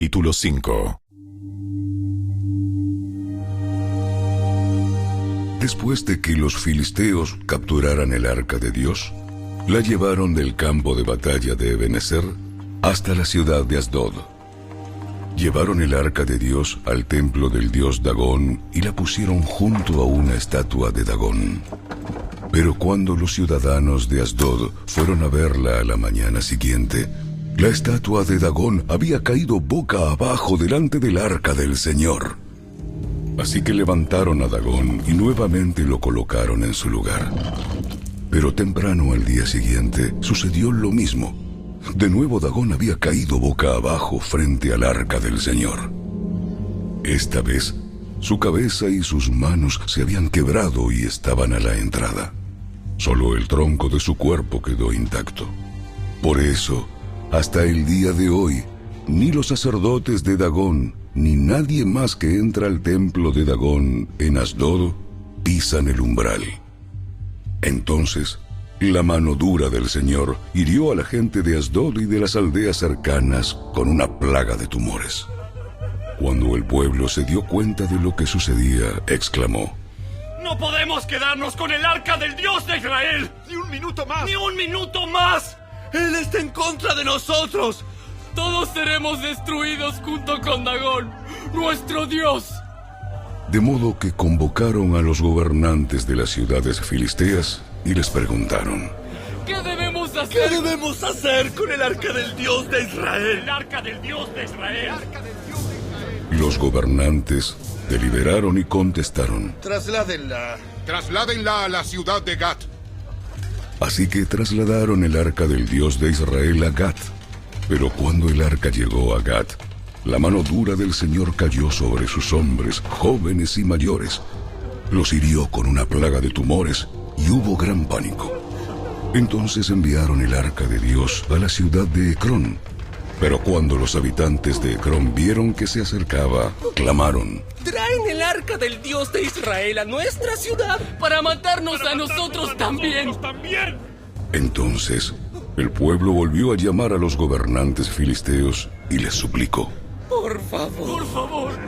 Capítulo 5. Después de que los filisteos capturaran el arca de Dios, la llevaron del campo de batalla de Ebenezer hasta la ciudad de Asdod. Llevaron el arca de Dios al templo del dios Dagón y la pusieron junto a una estatua de Dagón. Pero cuando los ciudadanos de Asdod fueron a verla a la mañana siguiente, la estatua de Dagón había caído boca abajo delante del arca del Señor. Así que levantaron a Dagón y nuevamente lo colocaron en su lugar. Pero temprano al día siguiente sucedió lo mismo. De nuevo Dagón había caído boca abajo frente al arca del Señor. Esta vez, su cabeza y sus manos se habían quebrado y estaban a la entrada. Solo el tronco de su cuerpo quedó intacto. Por eso, hasta el día de hoy, ni los sacerdotes de Dagón, ni nadie más que entra al templo de Dagón en Asdod, pisan el umbral. Entonces, la mano dura del Señor hirió a la gente de Asdod y de las aldeas cercanas con una plaga de tumores. Cuando el pueblo se dio cuenta de lo que sucedía, exclamó: ¡No podemos quedarnos con el arca del Dios de Israel! ¡Ni un minuto más! ¡Ni un minuto más! ¡Él está en contra de nosotros! Todos seremos destruidos junto con Dagón, nuestro Dios. De modo que convocaron a los gobernantes de las ciudades filisteas y les preguntaron: ¿Qué debemos hacer? ¿Qué debemos hacer con el arca del Dios de Israel? ¡El arca del Dios de Israel! Los gobernantes deliberaron y contestaron: Trasládenla a la ciudad de Gat. Así que trasladaron el arca del Dios de Israel a Gat. Pero cuando el arca llegó a Gat, la mano dura del Señor cayó sobre sus hombres, jóvenes y mayores. Los hirió con una plaga de tumores y hubo gran pánico. Entonces enviaron el arca de Dios a la ciudad de Ecrón. Pero cuando los habitantes de Ecrón vieron que se acercaba, clamaron: ¡Traen el arca del Dios de Israel a nuestra ciudad para matarnos a nosotros también! Entonces, el pueblo volvió a llamar a los gobernantes filisteos y les suplicó: Por favor,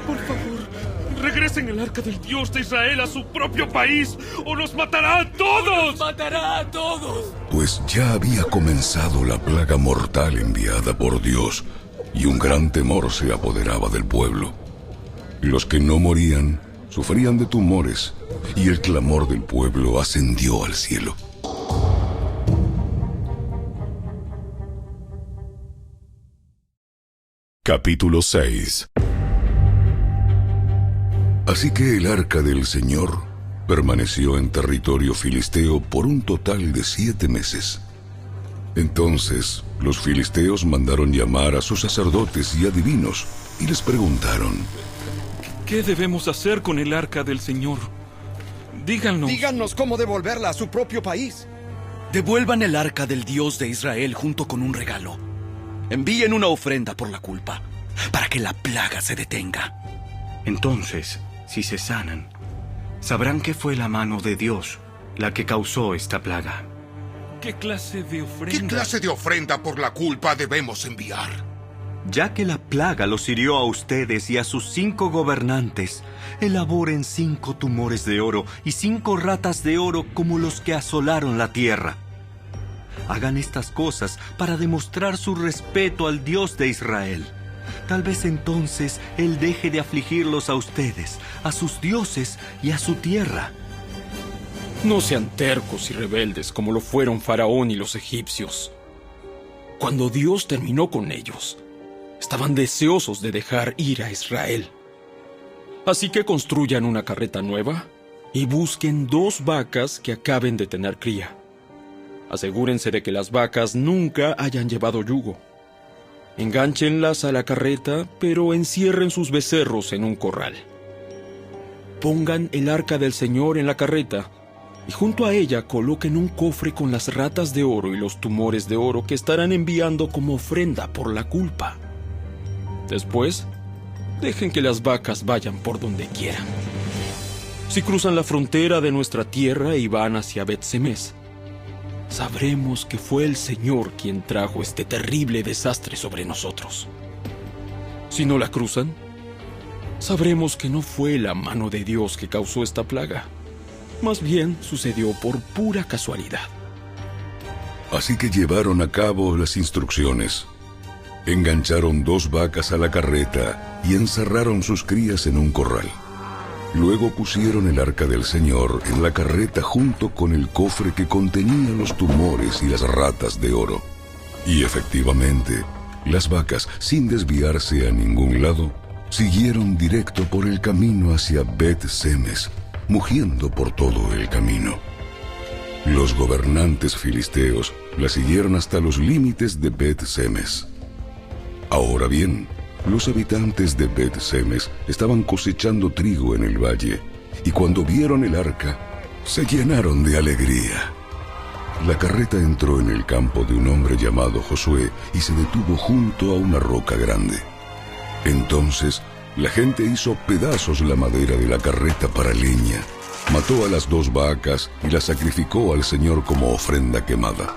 Regresen el arca del Dios de Israel a su propio país o nos matará a todos. ¡Nos matará a todos! Pues ya había comenzado la plaga mortal enviada por Dios, y un gran temor se apoderaba del pueblo. Los que no morían sufrían de tumores, y el clamor del pueblo ascendió al cielo. Capítulo 6. Así que el arca del Señor permaneció en territorio filisteo por un total de 7 meses. Entonces, los filisteos mandaron llamar a sus sacerdotes y adivinos y les preguntaron: ¿Qué debemos hacer con el arca del Señor? Díganos cómo devolverla a su propio país. Devuelvan el arca del Dios de Israel junto con un regalo. Envíen una ofrenda por la culpa, para que la plaga se detenga. Entonces, si se sanan, sabrán que fue la mano de Dios la que causó esta plaga. ¿Qué clase de ofrenda? ¿Qué clase de ofrenda por la culpa debemos enviar? Ya que la plaga los hirió a ustedes y a sus 5 gobernantes, elaboren 5 tumores de oro y 5 ratas de oro como los que asolaron la tierra. Hagan estas cosas para demostrar su respeto al Dios de Israel. Tal vez entonces Él deje de afligirlos a ustedes, a sus dioses y a su tierra. No sean tercos y rebeldes como lo fueron Faraón y los egipcios. Cuando Dios terminó con ellos, estaban deseosos de dejar ir a Israel. Así que construyan una carreta nueva y busquen 2 vacas que acaben de tener cría. Asegúrense de que las vacas nunca hayan llevado yugo. Engánchenlas a la carreta, pero encierren sus becerros en un corral. Pongan el arca del Señor en la carreta y junto a ella coloquen un cofre con las ratas de oro y los tumores de oro que estarán enviando como ofrenda por la culpa. Después, dejen que las vacas vayan por donde quieran. Si cruzan la frontera de nuestra tierra y van hacia Bet-Semes, sabremos que fue el Señor quien trajo este terrible desastre sobre nosotros. Si no la cruzan, sabremos que no fue la mano de Dios que causó esta plaga. Más bien sucedió por pura casualidad. Así que llevaron a cabo las instrucciones. Engancharon 2 vacas a la carreta y encerraron sus crías en un corral. Luego pusieron el arca del Señor en la carreta junto con el cofre que contenía los tumores y las ratas de oro. Y efectivamente, las vacas, sin desviarse a ningún lado, siguieron directo por el camino hacia Bet-Semes, mugiendo por todo el camino. Los gobernantes filisteos la siguieron hasta los límites de Bet-Semes. Ahora bien, los habitantes de Bet-Semes estaban cosechando trigo en el valle, y cuando vieron el arca, se llenaron de alegría. La carreta entró en el campo de un hombre llamado Josué y se detuvo junto a una roca grande. Entonces, la gente hizo pedazos la madera de la carreta para leña, mató a las 2 vacas y las sacrificó al Señor como ofrenda quemada.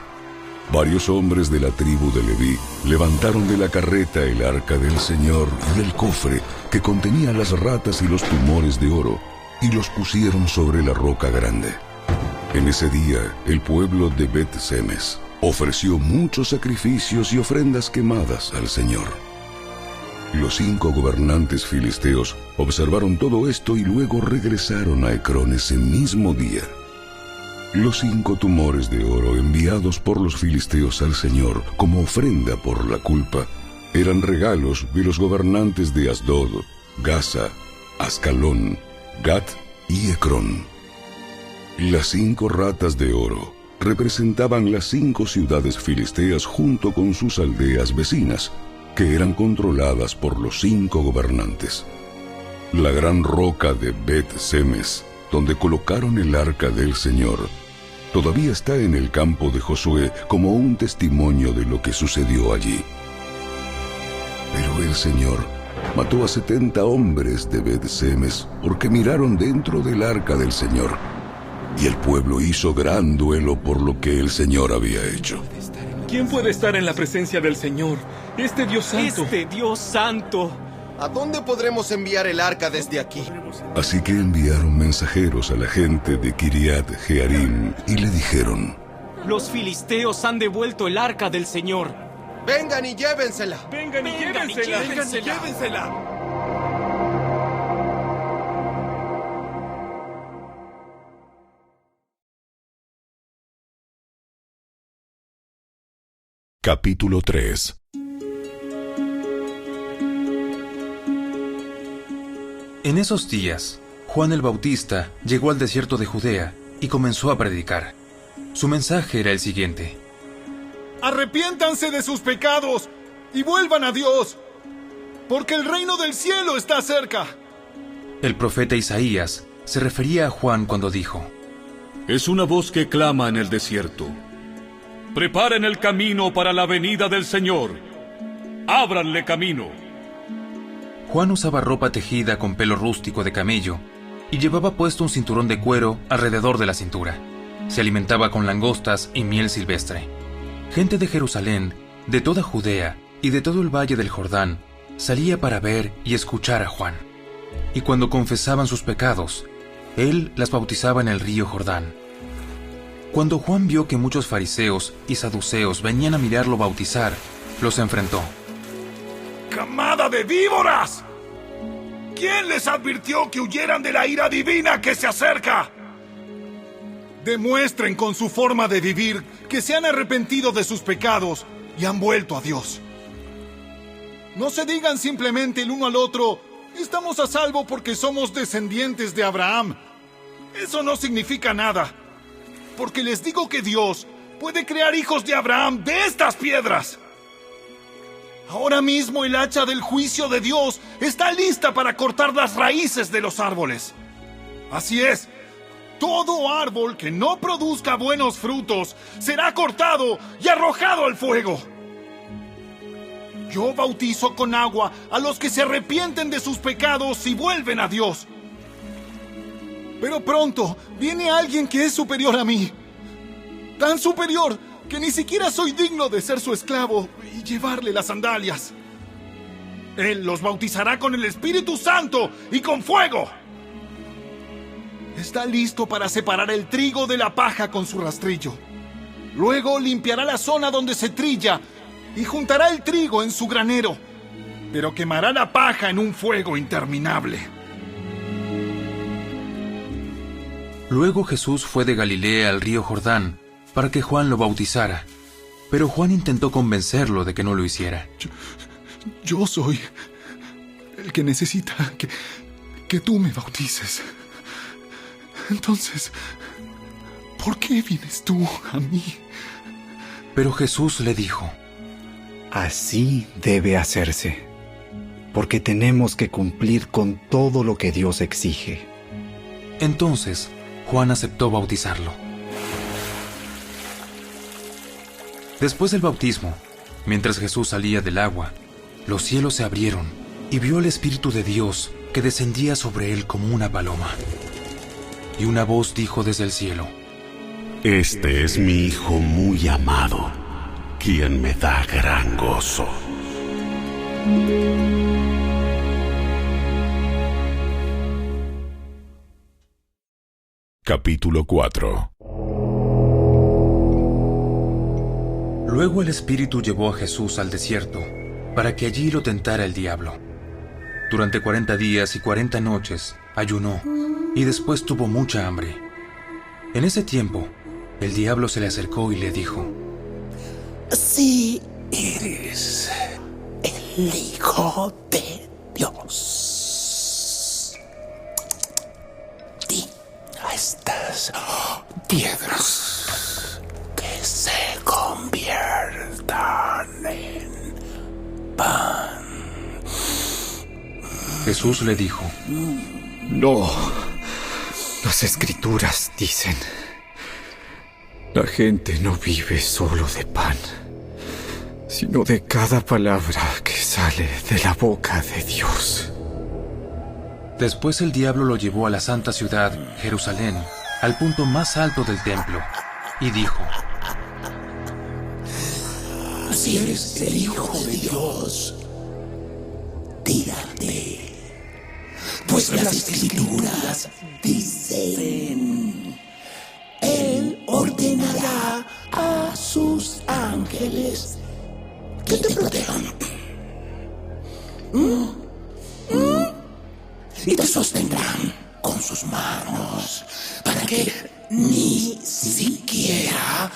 Varios hombres de la tribu de Leví levantaron de la carreta el arca del Señor y el cofre que contenía las ratas y los tumores de oro, y los pusieron sobre la roca grande. En ese día, el pueblo de Bet-Semes ofreció muchos sacrificios y ofrendas quemadas al Señor. Los 5 gobernantes filisteos observaron todo esto y luego regresaron a Ecrón ese mismo día. Los 5 tumores de oro enviados por los filisteos al Señor como ofrenda por la culpa eran regalos de los gobernantes de Asdod, Gaza, Ascalón, Gat y Ecrón. Las 5 ratas de oro representaban las 5 ciudades filisteas junto con sus aldeas vecinas, que eran controladas por los 5 gobernantes. La gran roca de Bet-Semes, donde colocaron el arca del Señor, todavía está en el campo de Josué como un testimonio de lo que sucedió allí. Pero el Señor mató a 70 hombres de Bet-Semes porque miraron dentro del arca del Señor, y el pueblo hizo gran duelo por lo que el Señor había hecho. ¿Quién puede estar en la presencia del Señor? Este Dios santo. ¡Este Dios santo! ¿A dónde podremos enviar el arca desde aquí? Así que enviaron mensajeros a la gente de Kiriat Jearim y le dijeron: Los filisteos han devuelto el arca del Señor. ¡Vengan y llévensela! ¡Vengan y llévensela! ¡Vengan y llévensela! Capítulo 3. En esos días, Juan el Bautista llegó al desierto de Judea y comenzó a predicar. Su mensaje era el siguiente: Arrepiéntanse de sus pecados y vuelvan a Dios, porque el reino del cielo está cerca. El profeta Isaías se refería a Juan cuando dijo: Es una voz que clama en el desierto: preparen el camino para la venida del Señor, ábranle camino. Juan usaba ropa tejida con pelo rústico de camello y llevaba puesto un cinturón de cuero alrededor de la cintura. Se alimentaba con langostas y miel silvestre. Gente de Jerusalén, de toda Judea y de todo el valle del Jordán salía para ver y escuchar a Juan. Y cuando confesaban sus pecados, él las bautizaba en el río Jordán. Cuando Juan vio que muchos fariseos y saduceos venían a mirarlo bautizar, los enfrentó. ¡Camada de víboras! ¿Quién les advirtió que huyeran de la ira divina que se acerca? Demuestren con su forma de vivir que se han arrepentido de sus pecados y han vuelto a Dios. No se digan simplemente el uno al otro: estamos a salvo porque somos descendientes de Abraham. Eso no significa nada, porque les digo que Dios puede crear hijos de Abraham de estas piedras. Ahora mismo el hacha del juicio de Dios está lista para cortar las raíces de los árboles. Así es, todo árbol que no produzca buenos frutos será cortado y arrojado al fuego. Yo bautizo con agua a los que se arrepienten de sus pecados y vuelven a Dios. Pero pronto viene alguien que es superior a mí. Tan superior que ni siquiera soy digno de ser su esclavo y llevarle las sandalias. Él los bautizará con el Espíritu Santo y con fuego. Está listo para separar el trigo de la paja con su rastrillo. Luego limpiará la zona donde se trilla y juntará el trigo en su granero, pero quemará la paja en un fuego interminable. Luego Jesús fue de Galilea al río Jordán para que Juan lo bautizara, pero Juan intentó convencerlo de que no lo hiciera. Yo soy el que necesita que tú me bautices. Entonces, ¿por qué vienes tú a mí? Pero Jesús le dijo: Así debe hacerse, porque tenemos que cumplir con todo lo que Dios exige. Entonces, Juan aceptó bautizarlo. Después del bautismo, mientras Jesús salía del agua, los cielos se abrieron y vio al Espíritu de Dios que descendía sobre él como una paloma. Y una voz dijo desde el cielo: Este es mi Hijo muy amado, quien me da gran gozo. Capítulo 4. Luego el Espíritu llevó a Jesús al desierto, para que allí lo tentara el diablo. Durante 40 días y 40 noches ayunó, y después tuvo mucha hambre. En ese tiempo, el diablo se le acercó y le dijo: Si eres el Hijo de Dios, di a estas piedras que se conviertan en pan. Jesús le dijo: No, las Escrituras dicen: la gente no vive solo de pan, sino de cada palabra que sale de la boca de Dios. Después el diablo lo llevó a la santa ciudad, Jerusalén, al punto más alto del templo, y dijo: Si eres el Hijo de Dios, tírate, pues las Escrituras dicen: Él ordenará a sus ángeles que te protejan y te sostendrán con sus manos para que ni siquiera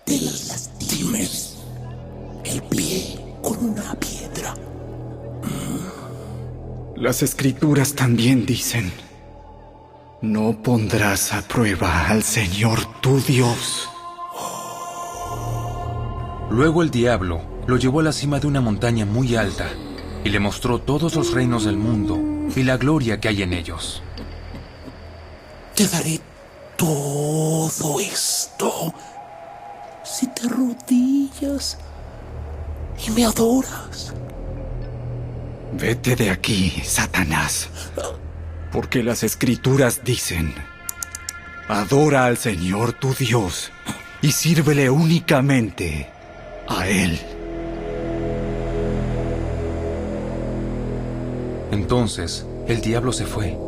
te lastimes el pie con una piedra. Las Escrituras también dicen: no pondrás a prueba al Señor tu Dios. Luego el diablo lo llevó a la cima de una montaña muy alta y le mostró todos los reinos del mundo y la gloria que hay en ellos. Te daré todo esto si te arrodillas y me adoras. Vete de aquí, Satanás, porque las Escrituras dicen: adora al Señor tu Dios y sírvele únicamente a Él. Entonces el diablo se fue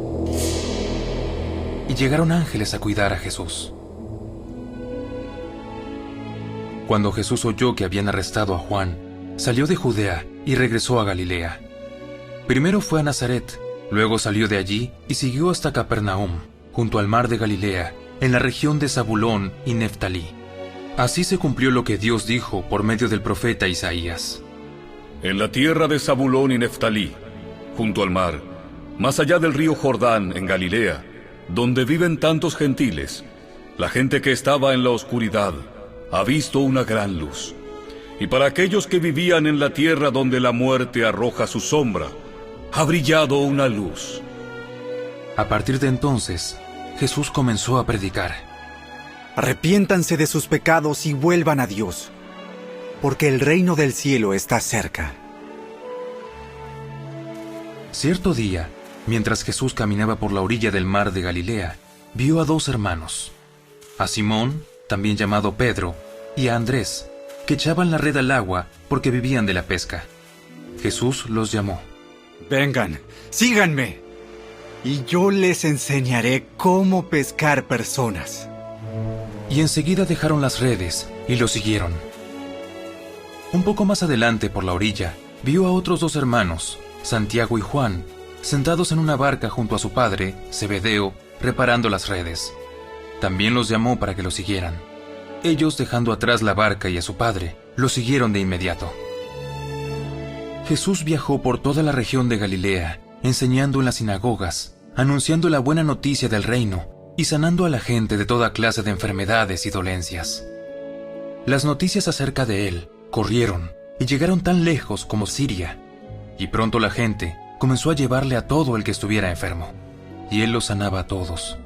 y llegaron ángeles a cuidar a Jesús. Cuando Jesús oyó que habían arrestado a Juan, salió de Judea y regresó a Galilea. Primero fue a Nazaret, luego salió de allí y siguió hasta Capernaum, junto al mar de Galilea, en la región de Zabulón y Neftalí. Así se cumplió lo que Dios dijo por medio del profeta Isaías: En la tierra de Zabulón y Neftalí, junto al mar, más allá del río Jordán, en Galilea, donde viven tantos gentiles, la gente que estaba en la oscuridad ha visto una gran luz. Y para aquellos que vivían en la tierra donde la muerte arroja su sombra, ha brillado una luz. A partir de entonces, Jesús comenzó a predicar: arrepiéntanse de sus pecados y vuelvan a Dios, porque el reino del cielo está cerca. Cierto día, mientras Jesús caminaba por la orilla del mar de Galilea, vio a dos hermanos, a Simón, también llamado Pedro, y a Andrés, que echaban la red al agua porque vivían de la pesca. Jesús los llamó: Vengan, síganme, y yo les enseñaré cómo pescar personas. Y enseguida dejaron las redes y lo siguieron. Un poco más adelante, por la orilla, vio a otros 2 hermanos, Santiago y Juan, sentados en una barca junto a su padre, Zebedeo, reparando las redes. También los llamó para que lo siguieran. Ellos, dejando atrás la barca y a su padre, lo siguieron de inmediato. Jesús viajó por toda la región de Galilea, enseñando en las sinagogas, anunciando la buena noticia del reino y sanando a la gente de toda clase de enfermedades y dolencias. Las noticias acerca de él corrieron y llegaron tan lejos como Siria, y pronto la gente comenzó a llevarle a todo el que estuviera enfermo, y él los sanaba a todos.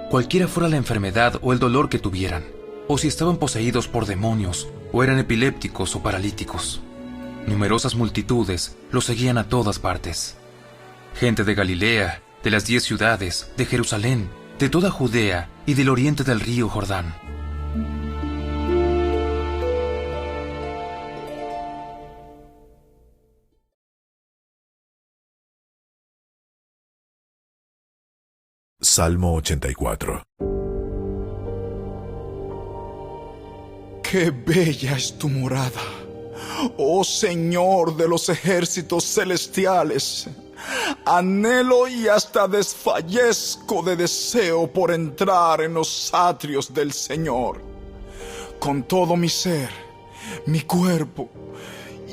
Cualquiera fuera la enfermedad o el dolor que tuvieran, o si estaban poseídos por demonios, o eran epilépticos o paralíticos. Numerosas multitudes los seguían a todas partes. Gente de Galilea, de las 10 ciudades, de Jerusalén, de toda Judea y del oriente del río Jordán. Salmo 84. ¡Qué bella es tu morada, oh Señor de los ejércitos celestiales! Anhelo y hasta desfallezco de deseo por entrar en los atrios del Señor. Con todo mi ser, mi cuerpo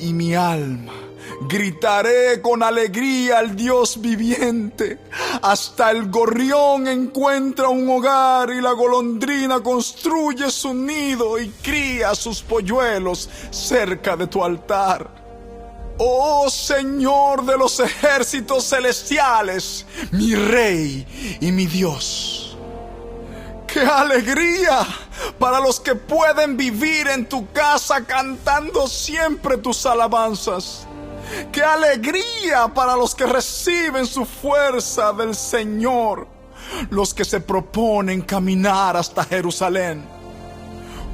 y mi alma, gritaré con alegría al Dios viviente. Hasta el gorrión encuentra un hogar y la golondrina construye su nido y cría sus polluelos cerca de tu altar. Oh Señor de los ejércitos celestiales, mi Rey y mi Dios. ¡Qué alegría para los que pueden vivir en tu casa cantando siempre tus alabanzas! ¡Qué alegría para los que reciben su fuerza del Señor! Los que se proponen caminar hasta Jerusalén.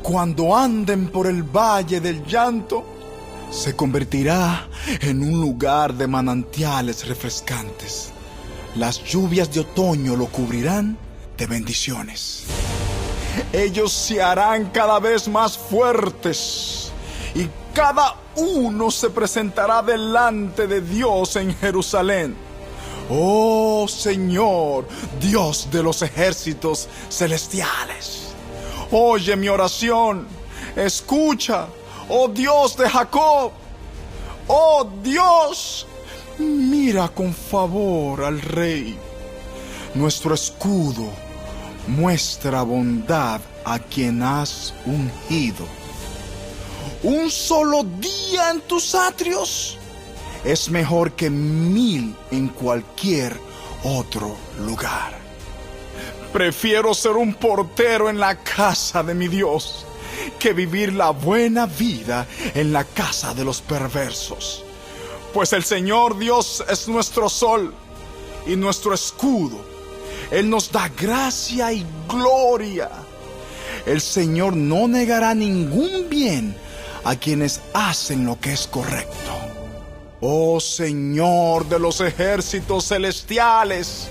Cuando anden por el valle del llanto, se convertirá en un lugar de manantiales refrescantes. Las lluvias de otoño lo cubrirán de bendiciones. Ellos se harán cada vez más fuertes y cada uno se presentará delante de Dios en Jerusalén. Oh Señor, Dios de los ejércitos celestiales, oye mi oración, escucha, oh Dios de Jacob. Oh Dios, mira con favor al Rey. Nuestro escudo muestra bondad a quien has ungido. Un solo día en tus atrios es mejor que 1000 en cualquier otro lugar. Prefiero ser un portero en la casa de mi Dios que vivir la buena vida en la casa de los perversos. Pues el Señor Dios es nuestro sol y nuestro escudo. Él nos da gracia y gloria. El Señor no negará ningún bien a quienes hacen lo que es correcto. Oh Señor de los ejércitos celestiales,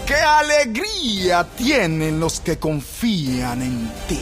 qué alegría tienen los que confían en ti.